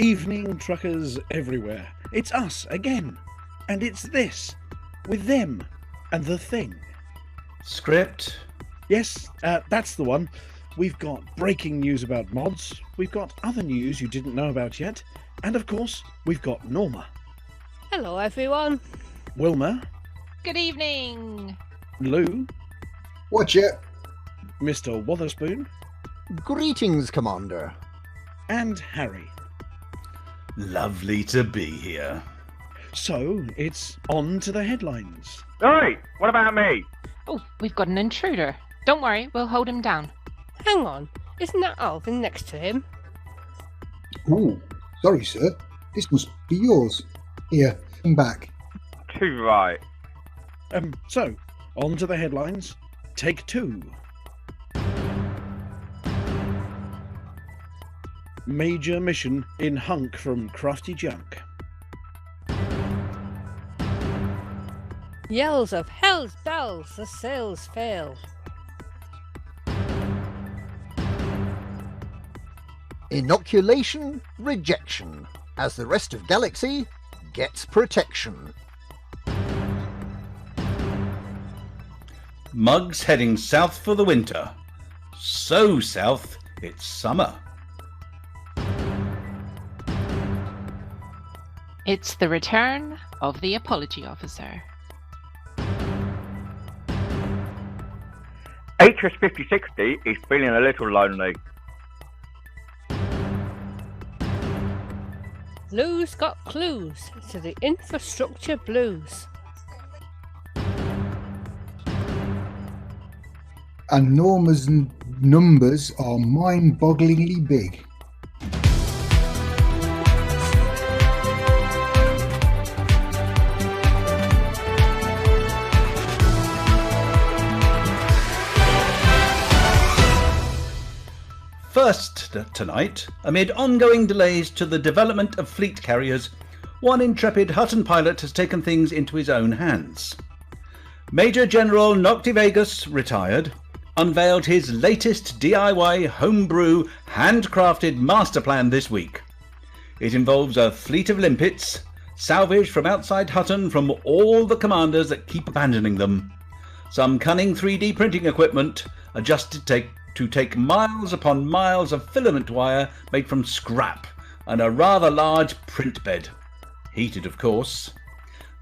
Evening truckers everywhere. It's us again. And it's this. With them. And the thing. Script? Yes, that's the one. We've got breaking news about mods. We've got other news you didn't know about yet. And of course, we've got Norma. Hello everyone. Wilma. Good evening. Lou. Watch it. Mr. Wotherspoon. Greetings, Commander. And Harry. Lovely to be here. So, it's on to the headlines. Oi! What about me? Oh, we've got an intruder. Don't worry, we'll hold him down. Hang on, isn't that Alvin next to him? Ooh, sorry, sir. This must be yours. Here, come back. Too right. So, on to the headlines. Take 2. Major mission in hunk from crafty junk. Yells of hell's bells, the sails fail. Inoculation, rejection, as the rest of Galaxy gets protection. Mugs heading south for the winter. So south, it's summer. It's the return of the apology officer. Atrus 5060 is feeling a little lonely. Lou's got clues to the infrastructure blues. And Norma's numbers are mind-bogglingly big. First tonight, amid ongoing delays to the development of fleet carriers, one intrepid Hutton pilot has taken things into his own hands. Major General Noctivagus, retired, unveiled his latest DIY homebrew handcrafted master plan this week. It involves a fleet of limpets, salvaged from outside Hutton from all the commanders that keep abandoning them, some cunning 3D printing equipment adjusted to take miles upon miles of filament wire made from scrap, and a rather large print bed. Heated, of course.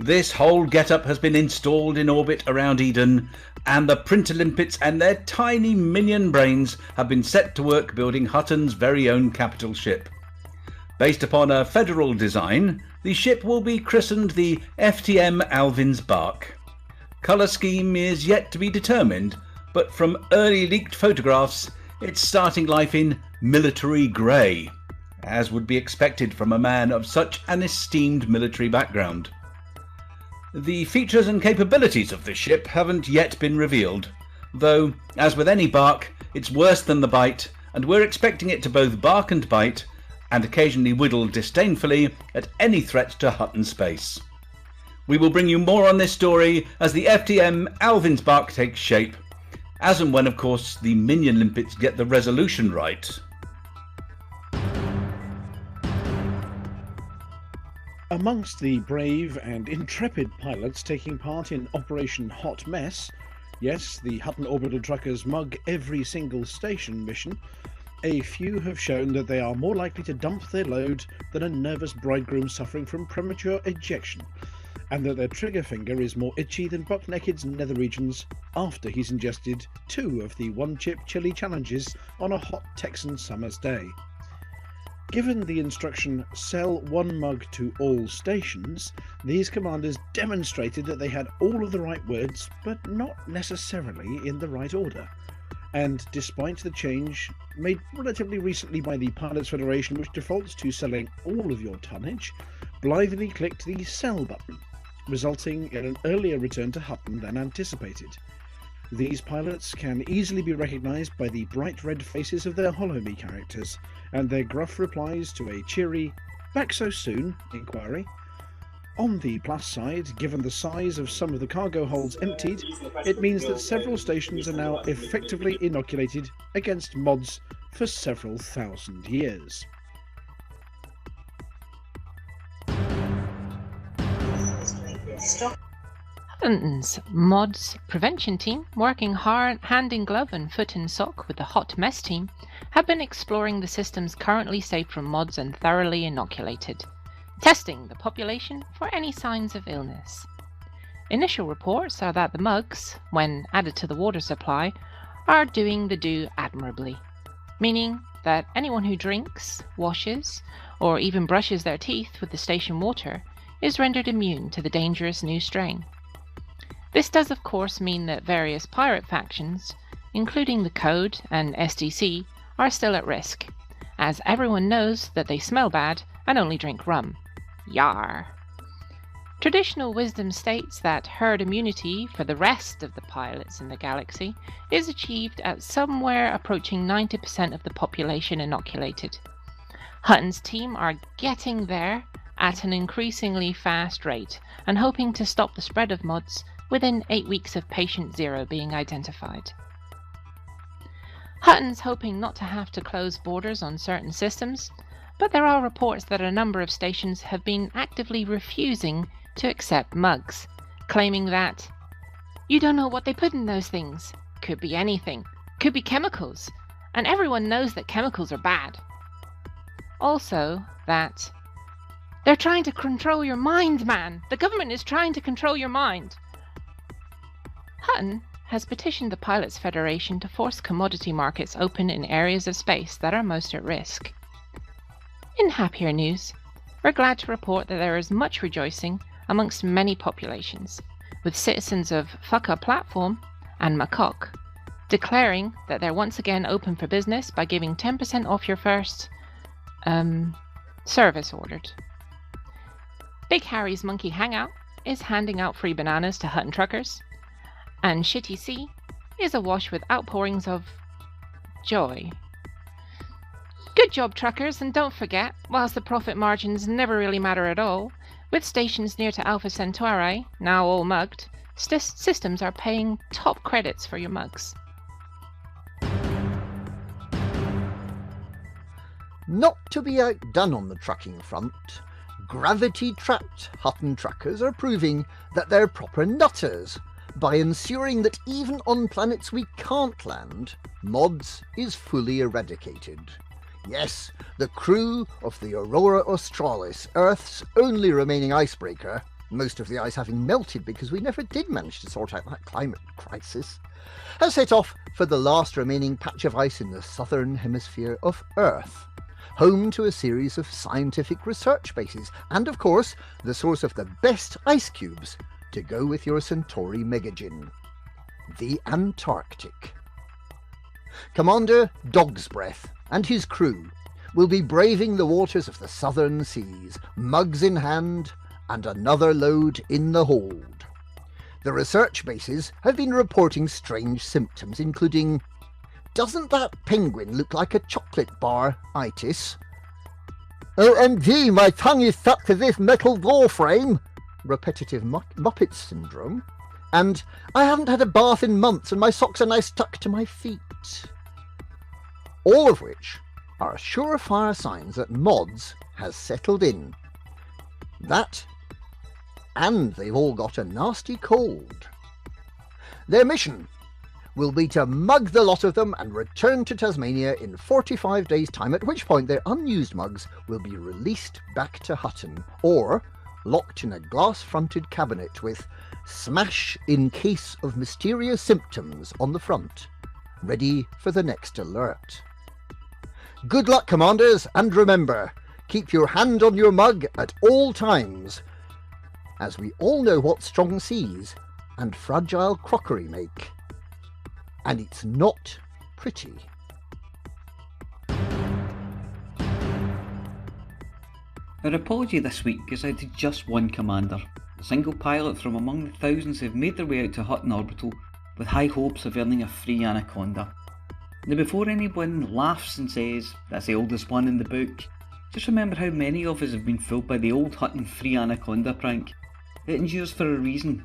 This whole get-up has been installed in orbit around Eden, and the printer limpets and their tiny minion brains have been set to work building Hutton's very own capital ship. Based upon a federal design, the ship will be christened the FTM Alvin's Bark. Colour scheme is yet to be determined, but from early leaked photographs, it's starting life in military grey, as would be expected from a man of such an esteemed military background. The features and capabilities of this ship haven't yet been revealed, though, as with any bark, it's worse than the bite, and we're expecting it to both bark and bite, and occasionally whittle disdainfully at any threat to Hutton space. We will bring you more on this story as the FTM Alvin's Bark takes shape, as and when, of course, the minion limpets get the resolution right. Amongst the brave and intrepid pilots taking part in Operation Hot Mess, yes, the Hutton Orbital truckers mug every single station mission, a few have shown that they are more likely to dump their load than a nervous bridegroom suffering from premature ejection, and that their trigger finger is more itchy than Buck Naked's nether regions after he's ingested 2 of the one-chip chili challenges on a hot Texan summer's day. Given the instruction, sell 1 mug to all stations, these commanders demonstrated that they had all of the right words, but not necessarily in the right order. And despite the change made relatively recently by the Pilots Federation, which defaults to selling all of your tonnage, blithely clicked the sell button, resulting in an earlier return to Hutton than anticipated. These pilots can easily be recognised by the bright red faces of their Hollow-Me characters, and their gruff replies to a cheery, "Back so soon?" inquiry. On the plus side, given the size of some of the cargo holds emptied, it means that several stations are now effectively inoculated against mods for several thousand years. Hutton's mods prevention team, working hard hand in glove and foot in sock with the hot mess team, have been exploring the systems currently safe from mods and thoroughly inoculated, testing the population for any signs of illness. Initial reports are that the mugs, when added to the water supply, are doing the do admirably, meaning that anyone who drinks, washes, or even brushes their teeth with the station water is rendered immune to the dangerous new strain. This does of course mean that various pirate factions, including the Code and SDC, are still at risk, as everyone knows that they smell bad and only drink rum. Yar! Traditional wisdom states that herd immunity for the rest of the pilots in the galaxy is achieved at somewhere approaching 90% of the population inoculated. Hutton's team are getting there at an increasingly fast rate and hoping to stop the spread of mods within 8 weeks of patient 0 being identified. Hutton's hoping not to have to close borders on certain systems, but there are reports that a number of stations have been actively refusing to accept mugs, claiming that you don't know what they put in those things. Could be anything. Could be chemicals. And everyone knows that chemicals are bad. Also, that they're trying to control your mind, man. The government is trying to control your mind. Hutton has petitioned the Pilots Federation to force commodity markets open in areas of space that are most at risk. In happier news, we're glad to report that there is much rejoicing amongst many populations, with citizens of Fucker Platform and Macaque declaring that they're once again open for business by giving 10% off your first service ordered. Big Harry's Monkey Hangout is handing out free bananas to Hutton truckers, and Shitty Sea is awash with outpourings of joy. Good job, truckers, and don't forget, whilst the profit margins never really matter at all, with stations near to Alpha Centauri, now all mugged, systems are paying top credits for your mugs. Not to be outdone on the trucking front, gravity-trapped Hutton truckers are proving that they're proper nutters by ensuring that even on planets we can't land, mods is fully eradicated. Yes, the crew of the Aurora Australis, Earth's only remaining icebreaker, most of the ice having melted because we never did manage to sort out that climate crisis, has set off for the last remaining patch of ice in the southern hemisphere of Earth, home to a series of scientific research bases, and of course, the source of the best ice cubes to go with your Centauri megagin, the Antarctic. Commander Dog's Breath and his crew will be braving the waters of the southern seas, mugs in hand, and another load in the hold. The research bases have been reporting strange symptoms, including, "Doesn't that penguin look like a chocolate bar, itis?" "OMG, my tongue is stuck to this metal door frame," repetitive Muppet syndrome, and "I haven't had a bath in months and my socks are now stuck to my feet." All of which are surefire signs that mods has settled in. That, and they've all got a nasty cold. Their mission will be to mug the lot of them and return to Tasmania in 45 days' time, at which point their unused mugs will be released back to Hutton, or locked in a glass-fronted cabinet with "Smash in case of mysterious symptoms" on the front, ready for the next alert. Good luck, commanders, and remember, keep your hand on your mug at all times, as we all know what strong seas and fragile crockery make. And it's not pretty. Our apology this week goes out to just one commander, a single pilot from among the thousands who have made their way out to Hutton Orbital with high hopes of earning a free Anaconda. Now, before anyone laughs and says that's the oldest one in the book, just remember how many of us have been fooled by the old Hutton free Anaconda prank. It endures for a reason.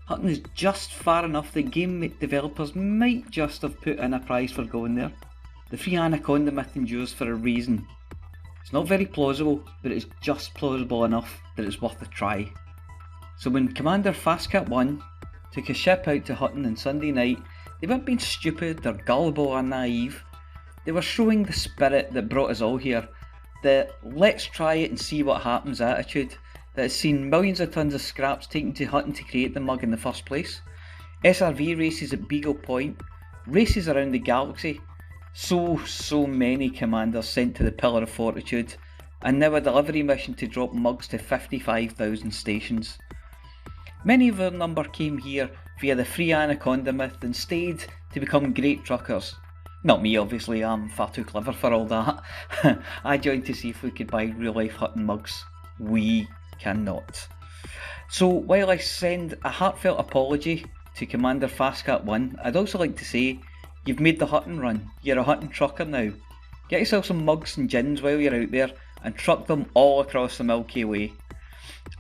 Hutton is just far enough that game developers might just have put in a prize for going there. The free Anaconda myth endures for a reason. It's not very plausible, but it's just plausible enough that it's worth a try. So when Commander Fastcat 1 took a ship out to Hutton on Sunday night, they weren't being stupid or gullible or naive. They were showing the spirit that brought us all here, the let's try it and see what happens attitude that has seen millions of tons of scraps taken to Hutton to create the mug in the first place. SRV races at Beagle Point, races around the galaxy, so many commanders sent to the Pillar of Fortitude, and now a delivery mission to drop mugs to 55,000 stations. Many of their number came here via the free Anaconda myth and stayed to become great truckers. Not me, obviously, I'm far too clever for all that. I joined to see if we could buy real life Hutton mugs. We cannot. So while I send a heartfelt apology to Commander Fastcat 1, I'd also like to say, you've made the Hutton run. You're a Hutton trucker now. Get yourself some mugs and gins while you're out there and truck them all across the Milky Way.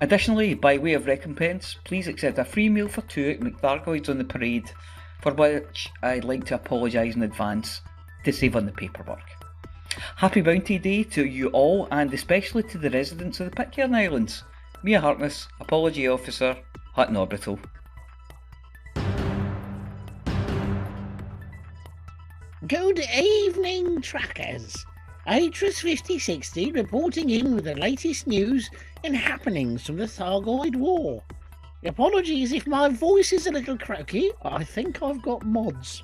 Additionally, by way of recompense, please accept a free meal for two at McThargoid's on the parade, for which I'd like to apologise in advance to save on the paperwork. Happy Bounty Day to you all, and especially to the residents of the Pitcairn Islands. Mia Harkness, Apology Officer, Hutton Orbital. Good evening, trackers. Atrus 5060 reporting in with the latest news and happenings from the Thargoid War. Apologies if my voice is a little croaky, I think I've got mods.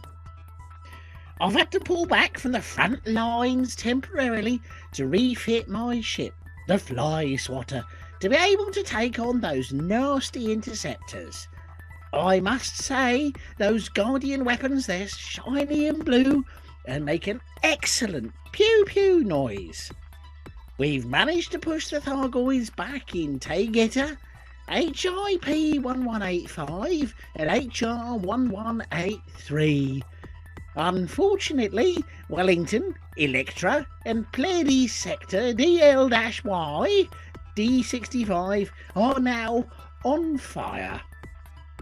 I've had to pull back from the front lines temporarily to refit my ship, the Fly Swatter, to be able to take on those nasty interceptors. I must say, those Guardian weapons, they're shiny and blue and make an excellent pew-pew noise. We've managed to push the Thargoids back in Taygeta, HIP 1185 and HR 1183. Unfortunately, Wellington, Electra and Pleiades Sector DL-Y D65 are now on fire.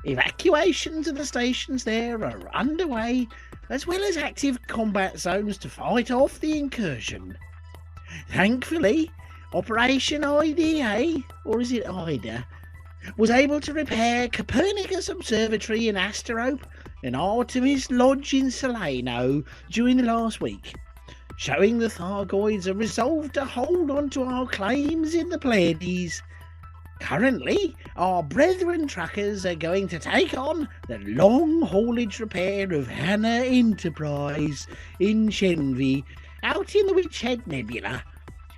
Evacuations of the stations there are underway, as well as active combat zones to fight off the incursion. Thankfully, Operation IDA, or is it IDA, was able to repair Copernicus Observatory in Asterope and Artemis Lodge in Saleno during the last week, showing the Thargoids are resolved to hold on to our claims in the Pleiades. Currently, our brethren trackers are going to take on the long-haulage repair of Hannah Enterprise in Shenvi, out in the Witchhead Nebula,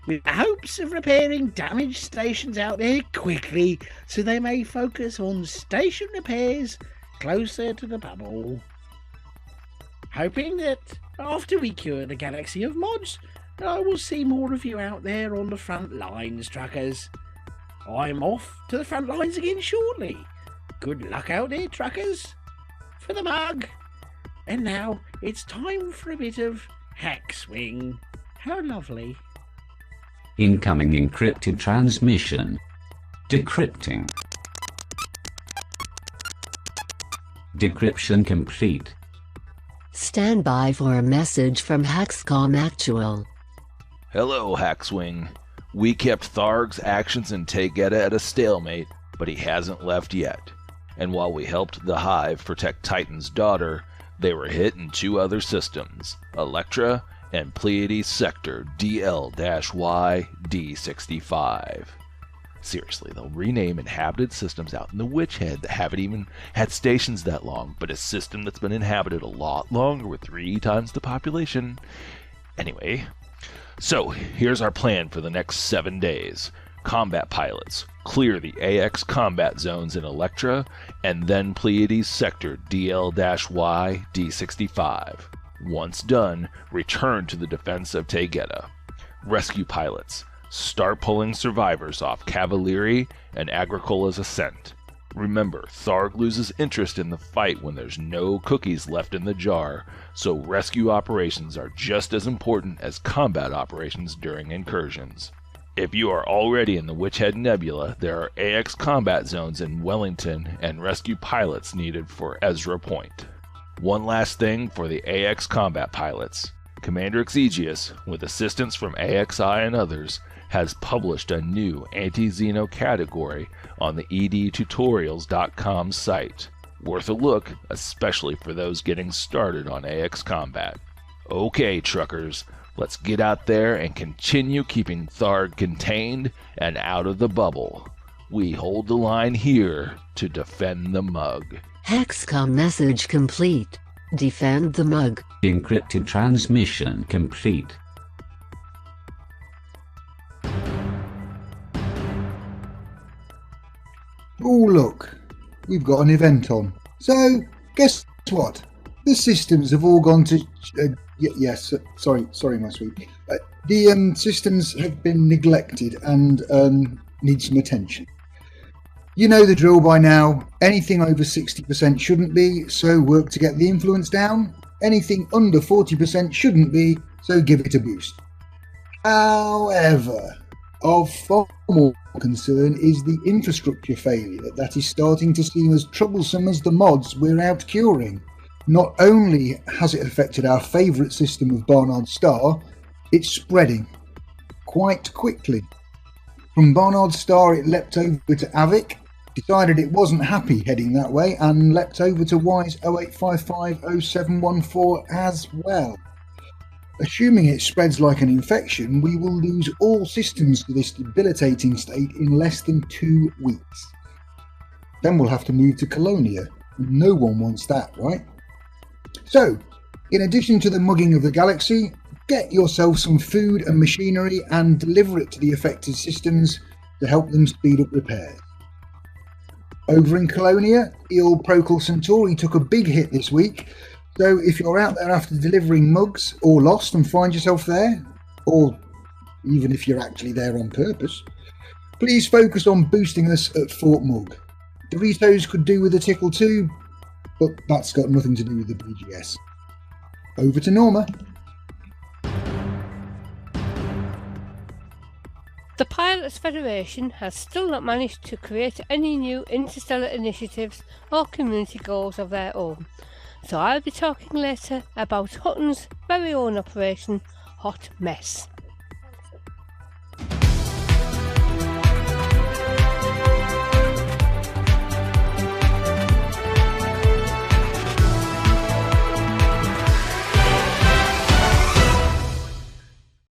with the hopes of repairing damaged stations out there quickly so they may focus on station repairs closer to the bubble. Hoping that after we cure the galaxy of mods, I will see more of you out there on the front lines, truckers. I'm off to the front lines again shortly. Good luck out there, truckers. For the mug. And now it's time for a bit of hack swing. How lovely. Incoming encrypted transmission. Decrypting. Decryption complete. Stand by for a message from Hex Comm Actual. Hello, Hackswing. We kept Tharg's actions in Taygeta at a stalemate, but he hasn't left yet. And while we helped the Hive protect Titan's daughter, they were hit in two other systems, Electra and Pleiades Sector DL-Y D65. Seriously, they'll rename inhabited systems out in the Witchhead that haven't even had stations that long, but a system that's been inhabited a lot longer with 3 times the population. Anyway, so here's our plan for the next 7 days. Combat pilots, clear the AX combat zones in Electra, and then Pleiades Sector DL-Y D65. Once done, return to the defense of Taygeta. Rescue pilots, start pulling survivors off Cavalieri and Agricola's ascent. Remember, Tharg loses interest in the fight when there's no cookies left in the jar, so rescue operations are just as important as combat operations during incursions. If you are already in the Witchhead Nebula, there are AX combat zones in Wellington and rescue pilots needed for Ezra Point. One last thing for the AX combat pilots. Commander Exigeus, with assistance from AXI and others, has published a new anti-Xeno category on the edtutorials.com site. Worth a look, especially for those getting started on AX Combat. Okay, truckers, let's get out there and continue keeping Tharg contained and out of the bubble. We hold the line here to defend the mug. Hex Comm message complete. Defend the mug. Encrypted transmission complete. Oh look, we've got an event on. So, guess what? The systems have all gone to... yes, sorry my sweet. The systems have been neglected and need some attention. You know the drill by now. Anything over 60% shouldn't be, so work to get the influence down. Anything under 40% shouldn't be, so give it a boost. However, of far more concern is the infrastructure failure that is starting to seem as troublesome as the mods we're out curing. Not only has it affected our favourite system of Barnard Star, it's spreading quite quickly. From Barnard Star it leapt over to Avic, decided it wasn't happy heading that way, and leapt over to WISE 08550714 as well. Assuming it spreads like an infection, we will lose all systems to this debilitating state in less than 2 weeks. Then we'll have to move to Colonia, and no one wants that, right? So, in addition to the mugging of the galaxy, get yourself some food and machinery and deliver it to the affected systems to help them speed up repairs. Over in Colonia, the old Procol Centauri took a big hit this week, so if you're out there after delivering mugs or lost and find yourself there, or even if you're actually there on purpose, please focus on boosting us at Fort Mug. Doritos could do with a tickle too, but that's got nothing to do with the BGS. Over to Norma. The Pilots Federation has still not managed to create any new interstellar initiatives or community goals of their own, so I'll be talking later about Hutton's very own operation, Hot Mess.